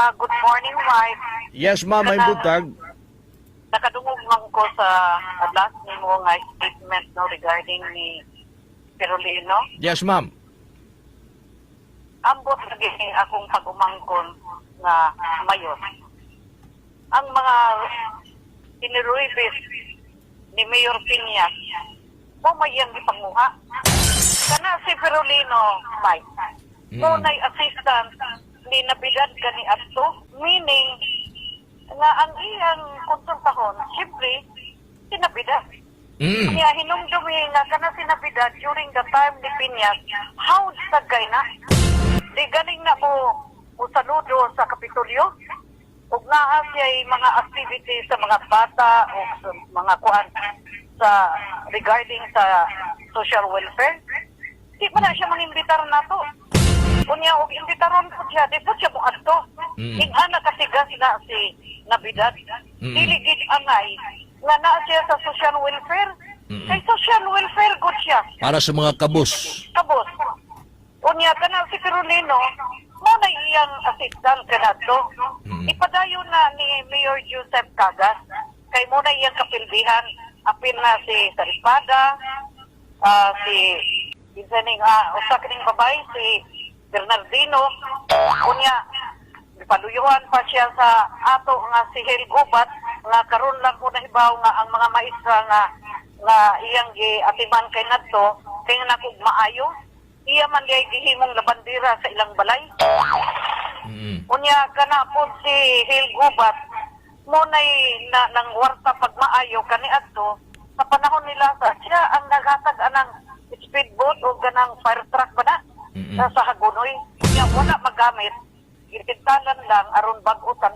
Good morning, Mike. Yes, ma'am, may butag. Nakadungog man ko sa last nimo nga statement no regarding ni Pirulino. Yes, ma'am. Ambot lagi akong pag-umangkon nga mayor. Ang mga iniruibis ni Mayor Piñas mo mayang ipanguha. Kana si Pirulino, Mike, muna'y assistant ni nabigad ka ni Ato, meaning nga ang iyang konsultahon, siyempre, sinabidad. Kaya hinumdumi nga kana sinabidad during the time ni Piñas, how sagay na? Di galing na mo saludo sa Kapitolyo, ug naa siya'y mga activities sa mga bata o sa mga kuan sa regarding sa social welfare. Di ba na siya mangimbitar na to? Kunya og imbitaron po siya, di po siya muadto. Ingana kasigas na si Nabidad. Dili gid angay nga naa siya sa social welfare. Kay social welfare good siya. Para sa mga kabus. Kabos. Kunya kana si Pirulino, mo na iyang assistant kanadto. Ipadayon na ni Mayor Joseph Cagas kay mo na iyang kapilbihan. Apil na si Saripada, si Isaning usa kining babay si Bernardino. Kunya paluyuhan pa siya sa ato nga si Hel Gubat nga karon lang ko nahibaw nga ang mga maestra nga iyang giatiman kay nadto kay nakog maayo iya man diay gihimong labandira sa ilang balay. Kunya kana po si Hel Gubat mo nang warta pag maayo kani adto sa panahon nila siya ang naghatag anang speedboat o ganang fire truck ba na sa Hagonoy. Kaya wala magamit. Ipintalan lang aron bag-utan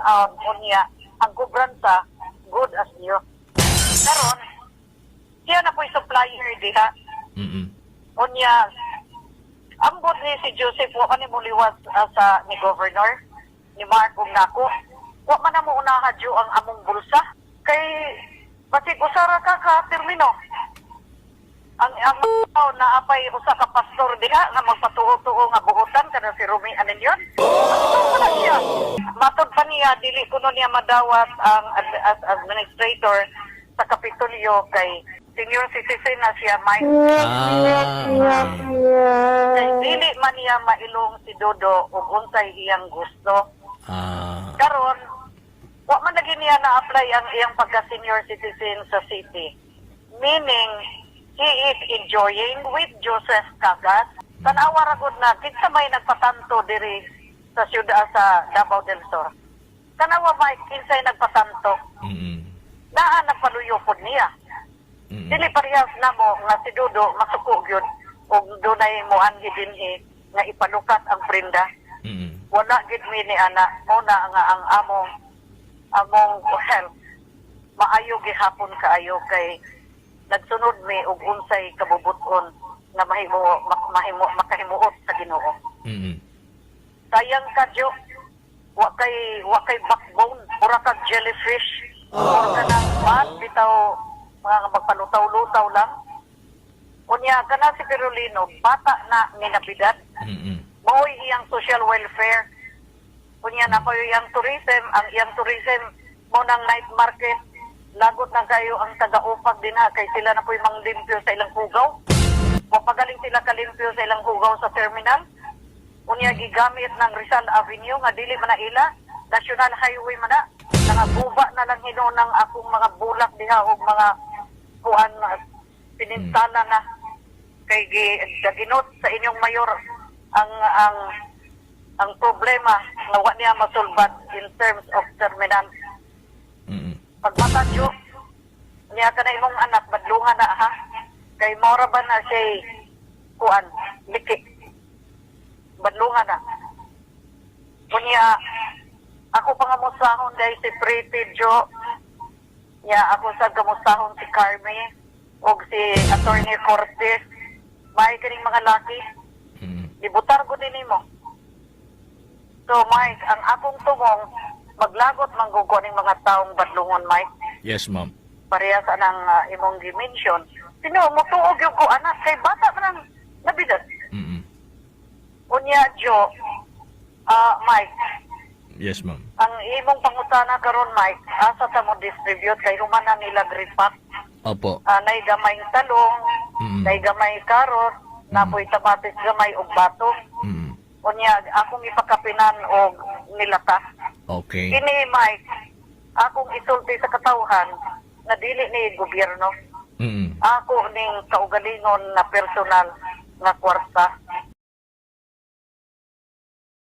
niya ang kubransa good as new. Karon siya na po'y supplier diha. Unya ambot ni si Joseph wa ni muliwas sa ni Governor ni Mark ug nako. Wa man na mo unahadyo ang among bulsa kay basig usara ka termino. Ang na apay usa ka pastor diha nga magpatuo-tuo nga buotan kada si Rumi anin yon. Wala siya. Matod pa niya dili kuno niya madawat ang as administrator sa Kapitolyo kay senior citizen na siya Mike. Kay dili man niya mailong si Dodo ug unsay iyang gusto. Karon wa man lagi niya na-apply ang iyang pagka-senior citizen sa city. Meaning he is enjoying with Joseph Cagas. Tanawa ra gud na kinsa may nagpatanto diri sa siyudad sa Davao del Sur. Tanawa may kinsay nagpatanto. Naa nagpaluyo pod niya. Dili parehas namo nga si Dodo masuko gyud og dunay moanhi dinhi nga ipalukat ang prenda. Wala gid mi ni ana mo na nga ang among health maayo gihapon kaayo kay nagsunod mi og unsay kabubuton nga makahimuot sa Ginoo. Sayang ka Jo, wa kay backbone, pura ka jellyfish. Or ka nang bitaw mga magpalutaw-lutaw lang. Unya kana si Pirulino, bata na ni Nabidad. Maoy iyang social welfare. Unya na kayo iyang tourism, ang iyang tourism mo ng night market. Lagot na kayo ang taga-upag din kay sila na po'y manglimpyo sa ilang hugaw. Mapagaling sila kalimpyo sa ilang hugaw sa terminal. Unya gigamit ng Rizal Avenue nga dili man na ila, National Highway man na. Nangaguba na lang hinunang akong mga bulak diha o mga kuan pinintana na kay gaginot sa inyong mayor ang problema nga wa niya masulbad in terms of terminal. Pagmatadyo niya ka na imong anak badlungan na ha kay mora ba na siya kuan liki badlungan na kunya ako pangamusahon dahil si Pretty Jo niya ako sa kamusahon si Carmi o si Attorney Cortez may kaning mga laki ibutar ko din mo. So Mike, ang akong tumong maglagot manggugo ning mga taong badlungon, Mike. Yes, ma'am. Parehas anang imong gi-mention. Sino motuog yung ko anak kay bata man ang Nabidad. Unya Jo, Mike, Yes, ma'am. Ang imong pangutana karon Mike, asa ta mo distribute kay humana nila gripak. Opo. Nay gamay talong, nay gamay karot, napoy tabatis gamay ug bato. Unya akong ipakapinan og nilata. Okay. Kini Mike, akong isulti sa katawhan na dili ni gobyerno. Ako ning kaugalingon na personal nga kwarta